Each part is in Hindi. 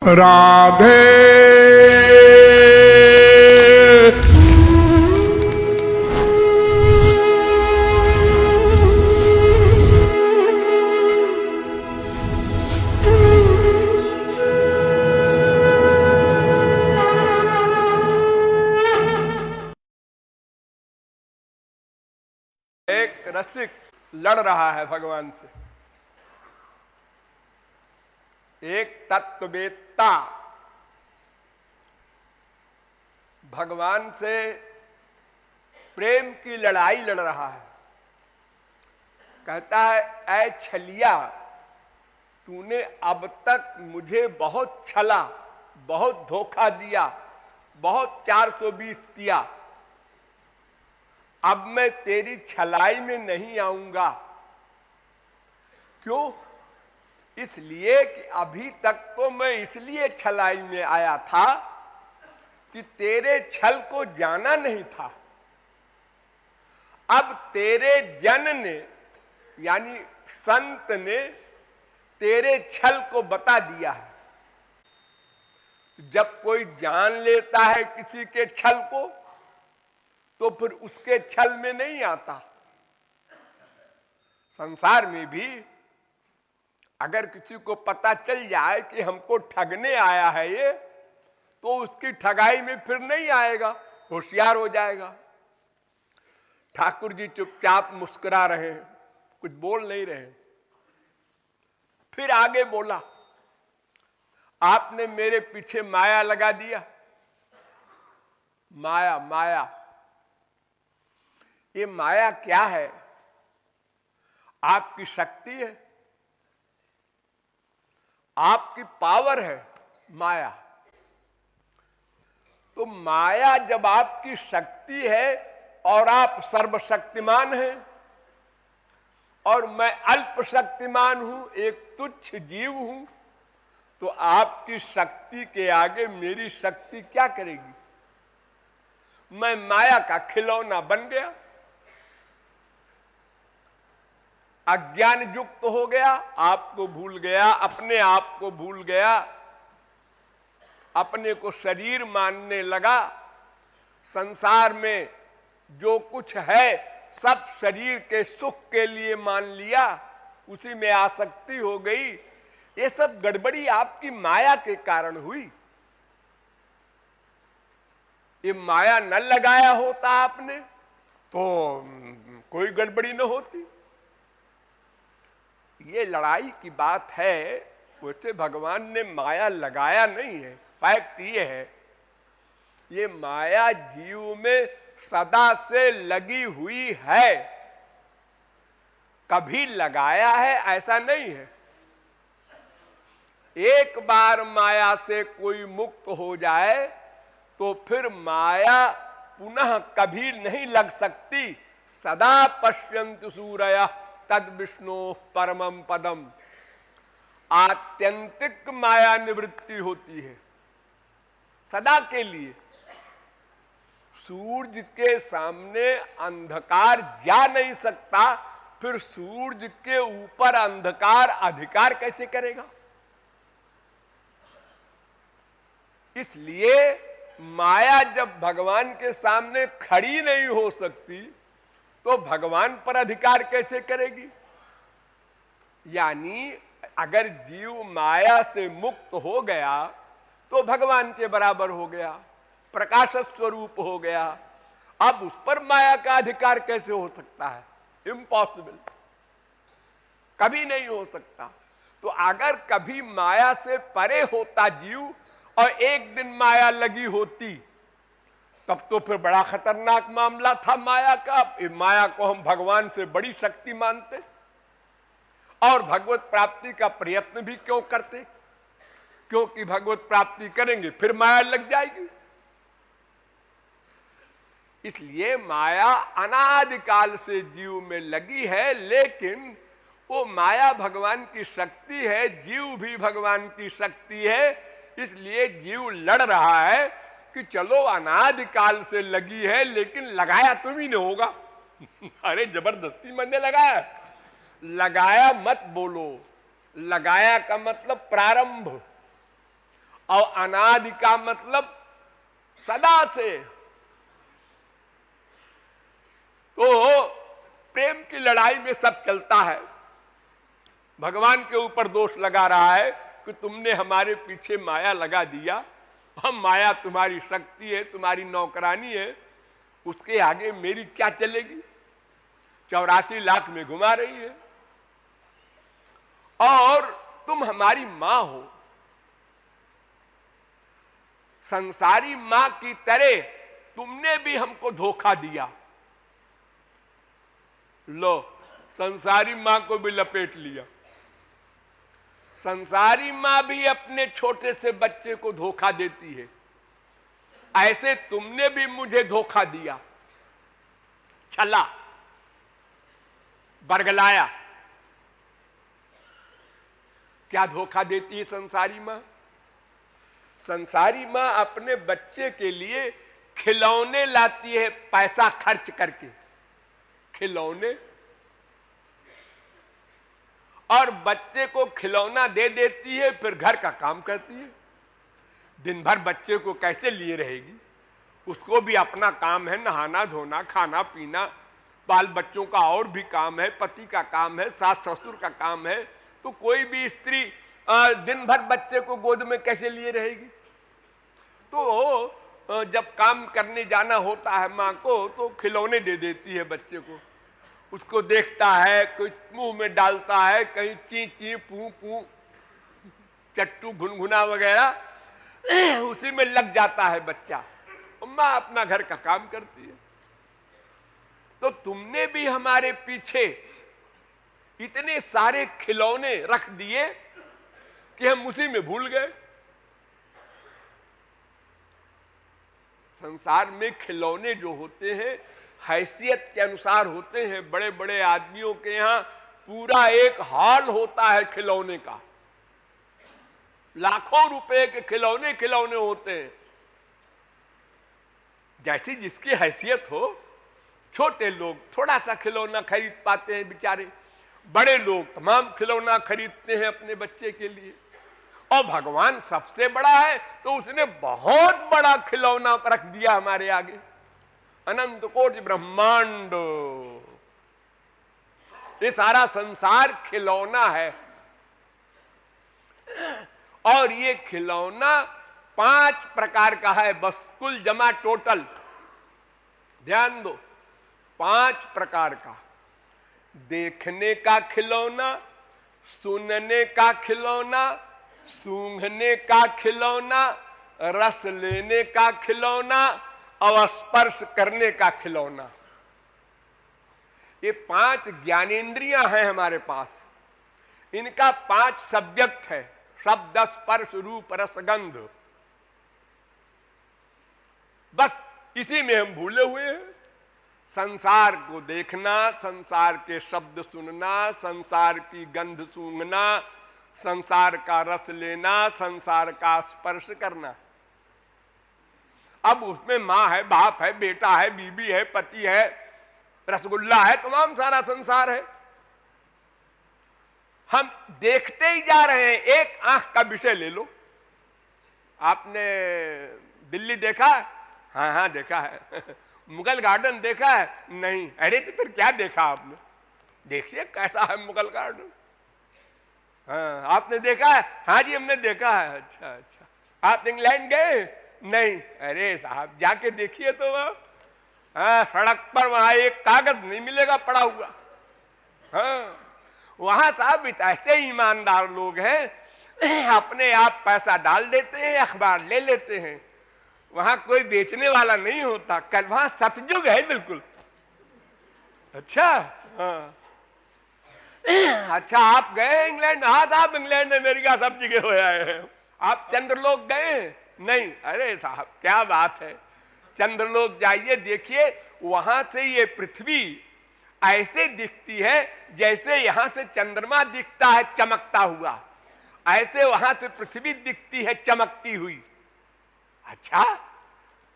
राधे एक रसिक लड़ रहा है भगवान से। एक तत्ववेत्ता भगवान से प्रेम की लड़ाई लड़ रहा है। कहता है, ऐ छलिया, तूने अब तक मुझे बहुत छला, बहुत धोखा दिया, बहुत 420 किया। अब मैं तेरी छलाई में नहीं आऊंगा। क्यों? इसलिए कि अभी तक तो मैं इसलिए छलाई में आया था कि तेरे छल को जाना नहीं था। अब तेरे जन ने यानी संत ने तेरे छल को बता दिया है। जब कोई जान लेता है किसी के छल को तो फिर उसके छल में नहीं आता। संसार में भी अगर किसी को पता चल जाए कि हमको ठगने आया है ये, तो उसकी ठगाई में फिर नहीं आएगा, होशियार हो जाएगा। ठाकुर जी चुपचाप मुस्कुरा रहे हैं, कुछ बोल नहीं रहे। फिर आगे बोला, आपने मेरे पीछे माया लगा दिया। माया माया, ये माया क्या है? आपकी शक्ति है, आपकी पावर है माया। तो माया जब आपकी शक्ति है और आप सर्वशक्तिमान हैं और मैं अल्प शक्तिमान हूं, एक तुच्छ जीव हूं, तो आपकी शक्ति के आगे मेरी शक्ति क्या करेगी? मैं माया का खिलौना बन गया, अज्ञान युक्त हो गया, आपको भूल गया, अपने आप को भूल गया, अपने को शरीर मानने लगा। संसार में जो कुछ है सब शरीर के सुख के लिए मान लिया, उसी में आसक्ति हो गई। ये सब गड़बड़ी आपकी माया के कारण हुई। ये माया न लगाया होता आपने तो कोई गड़बड़ी न होती। ये लड़ाई की बात है। वैसे भगवान ने माया लगाया नहीं है। फैक्ट ये है, ये माया जीव में सदा से लगी हुई है, कभी लगाया है ऐसा नहीं है। एक बार माया से कोई मुक्त हो जाए तो फिर माया पुनः कभी नहीं लग सकती। सदा पश्यन्तु सूरयः तद विष्णु परमम पदम। आत्यंतिक माया निवृत्ति होती है सदा के लिए। सूरज के सामने अंधकार जा नहीं सकता, फिर सूरज के ऊपर अंधकार अधिकार कैसे करेगा? इसलिए माया जब भगवान के सामने खड़ी नहीं हो सकती तो भगवान पर अधिकार कैसे करेगी? यानी अगर जीव माया से मुक्त हो गया तो भगवान के बराबर हो गया, प्रकाश स्वरूप हो गया। अब उस पर माया का अधिकार कैसे हो सकता है? इम्पॉसिबल, कभी नहीं हो सकता। तो अगर कभी माया से परे होता जीव और एक दिन माया लगी होती, तब तो फिर बड़ा खतरनाक मामला था माया का। माया को हम भगवान से बड़ी शक्ति मानते और भगवत प्राप्ति का प्रयत्न भी क्यों करते? क्योंकि भगवत प्राप्ति करेंगे फिर माया लग जाएगी। इसलिए माया अनादिकाल से जीव में लगी है, लेकिन वो माया भगवान की शक्ति है, जीव भी भगवान की शक्ति है। इसलिए जीव लड़ रहा है कि चलो अनादिकाल से लगी है, लेकिन लगाया तुम ही नहीं होगा। अरे जबरदस्ती मैंने लगाया। लगाया मत बोलो, लगाया का मतलब प्रारंभ। और अनादि का मतलब सदा से। तो प्रेम की लड़ाई में सब चलता है। भगवान के ऊपर दोष लगा रहा है कि तुमने हमारे पीछे माया लगा दिया, हम माया तुम्हारी शक्ति है, तुम्हारी नौकरानी है, उसके आगे मेरी क्या चलेगी, 84 लाख में घुमा रही है। और तुम हमारी मां हो, संसारी मां की तरह तुमने भी हमको धोखा दिया। लो, संसारी मां को भी लपेट लिया। संसारी मां भी अपने छोटे से बच्चे को धोखा देती है, ऐसे तुमने भी मुझे धोखा दिया, छला, बरगलाया। क्या धोखा देती है संसारी मां? संसारी मां अपने बच्चे के लिए खिलौने लाती है, पैसा खर्च करके, खिलौने, और बच्चे को खिलौना दे देती है, फिर घर का काम करती है। दिन भर बच्चे को कैसे लिए रहेगी? उसको भी अपना काम है, नहाना धोना, खाना पीना, बाल बच्चों का और भी काम है, पति का काम है, सास ससुर का काम है। तो कोई भी स्त्री दिन भर बच्चे को गोद में कैसे लिए रहेगी? तो जब काम करने जाना होता है मां को, तो खिलौने दे देती है बच्चे को। उसको देखता है, कोई मुंह में डालता है, कहीं ची ची पू पू, चट्टू घुनघुना वगैरह, उसी में लग जाता है बच्चा। मां अपना घर का काम करती है। तो तुमने भी हमारे पीछे इतने सारे खिलौने रख दिए कि हम उसी में भूल गए। संसार में खिलौने जो होते हैं हैसियत के अनुसार होते हैं। बड़े बड़े आदमियों के यहां पूरा एक हॉल होता है खिलौने का, लाखों रुपए के खिलौने खिलौने होते हैं। जैसी जिसकी हैसियत हो, छोटे लोग थोड़ा सा खिलौना खरीद पाते हैं बेचारे, बड़े लोग तमाम खिलौना खरीदते हैं अपने बच्चे के लिए। और भगवान सबसे बड़ा है तो उसने बहुत बड़ा खिलौना रख दिया हमारे आगे, अनंत कोटि ब्रह्मांड। ये सारा संसार खिलौना है। और ये खिलौना 5 प्रकार का है, बस कुल जमा टोटल, ध्यान दो, 5 प्रकार का। देखने का खिलौना, सुनने का खिलौना, सूंघने का खिलौना, रस लेने का खिलौना और स्पर्श करने का खिलौना। ये 5 ज्ञानेंद्रियां हैं हमारे पास। इनका 5 सब्जेक्ट है, शब्द स्पर्श रूप रस गंध। बस इसी में हम भूले हुए हैं। संसार को देखना, संसार के शब्द सुनना, संसार की गंध सूंघना, संसार का रस लेना, संसार का स्पर्श करना। अब उसमें मां है, बाप है, बेटा है, बीबी है, पति है, रसगुल्ला है, तमाम सारा संसार है। हम देखते ही जा रहे हैं। एक आंख का विषय ले लो। आपने दिल्ली देखा है? हाँ हाँ देखा है। मुगल गार्डन देखा है? नहीं। अरे तो फिर क्या देखा आपने? देखिए कैसा है मुगल गार्डन। हाँ, आपने देखा है? हाँ जी हमने देखा है। अच्छा अच्छा। आप इंग्लैंड गए? नहीं। अरे साहब जाके देखिए तो वह, हाँ, सड़क पर वहां एक कागज नहीं मिलेगा पड़ा हुआ। हाँ, वहां साहब ऐसे ईमानदार लोग हैं, अपने आप पैसा डाल देते हैं, अखबार ले लेते हैं। वहां कोई बेचने वाला नहीं होता। कल वहां सतयुग है बिल्कुल। अच्छा, हाँ। अच्छा आप गए इंग्लैंड? हाँ साहब इंग्लैंड अमेरिका सब जगह हो आए हैं। आप चंद्रलोक गए? नहीं। अरे साहब क्या बात है, चंद्रलोक जाइए, देखिए वहां से ये पृथ्वी ऐसे दिखती है जैसे यहां से चंद्रमा दिखता है चमकता हुआ, ऐसे वहां से पृथ्वी दिखती है चमकती हुई। अच्छा,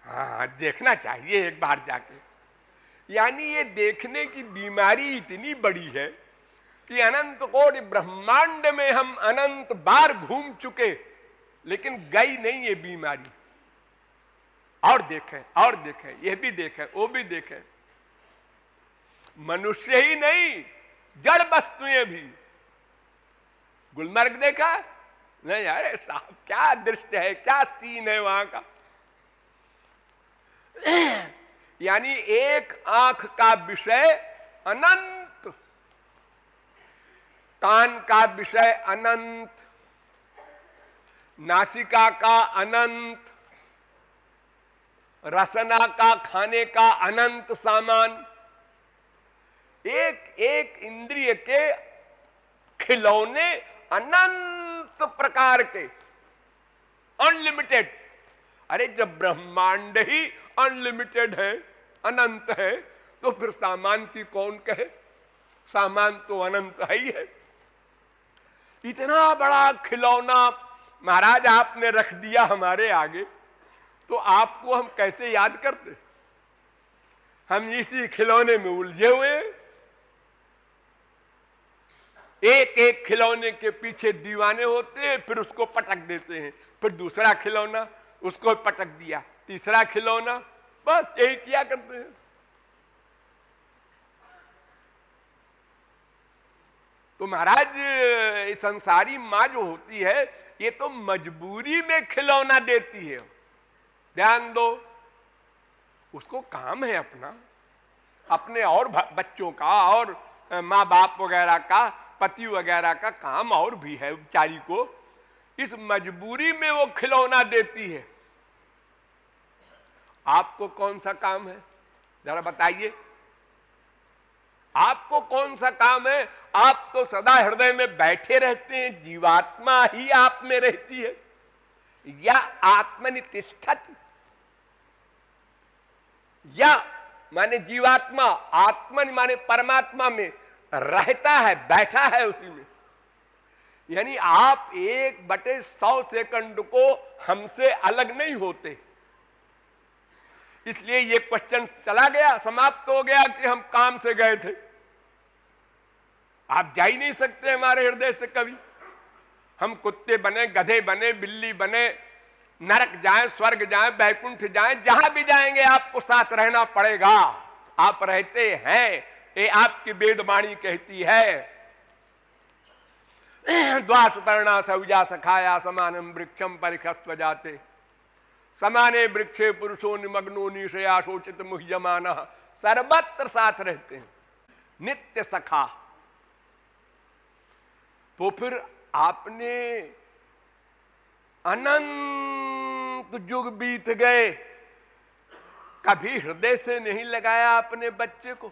हाँ देखना चाहिए एक बार जाके। यानी ये देखने की बीमारी इतनी बड़ी है कि अनंत कोटि ब्रह्मांड में हम अनंत बार घूम चुके, लेकिन गई नहीं ये बीमारी। और देखें, ये भी देखें, वो भी देखें। मनुष्य ही नहीं, जड़ वस्तुएं भी। गुलमर्ग देखा नहीं? अरे साहब क्या दृश्य है, क्या सीन है वहां का। यानी एक आंख का विषय अनंत, कान का विषय अनंत, नासिका का अनंत, रसना का, खाने का अनंत सामान। एक एक इंद्रिय के खिलौने अनंत प्रकार के, अनलिमिटेड। अरे जब ब्रह्मांड ही अनलिमिटेड है, अनंत है, तो फिर सामान की कौन कहे? सामान तो अनंत है ही है। इतना बड़ा खिलौना महाराज आपने रख दिया हमारे आगे, तो आपको हम कैसे याद करते? हम इसी खिलौने में उलझे हुए हैं। एक एक खिलौने के पीछे दीवाने होते हैं, फिर उसको पटक देते हैं, फिर दूसरा खिलौना, उसको पटक दिया, तीसरा खिलौना, बस यही किया करते हैं। तो महाराज संसारी माँ जो होती है, ये तो मजबूरी में खिलौना देती है। ध्यान दो, उसको काम है अपना, अपने और बच्चों का और माँ बाप वगैरह का, पति वगैरह का काम और भी है बेचारी को। इस मजबूरी में वो खिलौना देती है। आपको कौन सा काम है जरा बताइए? आपको कौन सा काम है? आप तो सदा हृदय में बैठे रहते हैं, जीवात्मा ही आप में रहती है। या आत्मनितिष्ठति, या माने जीवात्मा, आत्मन माने परमात्मा में रहता है, बैठा है उसी में। यानी आप 1/100 सेकंड को हमसे अलग नहीं होते। इसलिए ये क्वेश्चन चला गया, समाप्त हो गया कि हम काम से गए थे। आप जा ही नहीं सकते हमारे हृदय से कभी। हम कुत्ते बने, गधे बने, बिल्ली बने, नरक जाएं, स्वर्ग जाएं, बैकुंठ जाएं, जहां भी जाएंगे आपको साथ रहना पड़ेगा। आप रहते हैं, ये आपकी वेदवाणी कहती है। द्वासुपर्णा सौजा सखाया समानम वृक्षम परिखस्व जाते, समाने वृक्षे पुरुषो निमग्नो निशया शोचित मुह्यमाना। सर्वत्र साथ रहते हैं, नित्य सखा। तो फिर आपने अनंत युग बीत गए, कभी हृदय से नहीं लगाया अपने बच्चे को।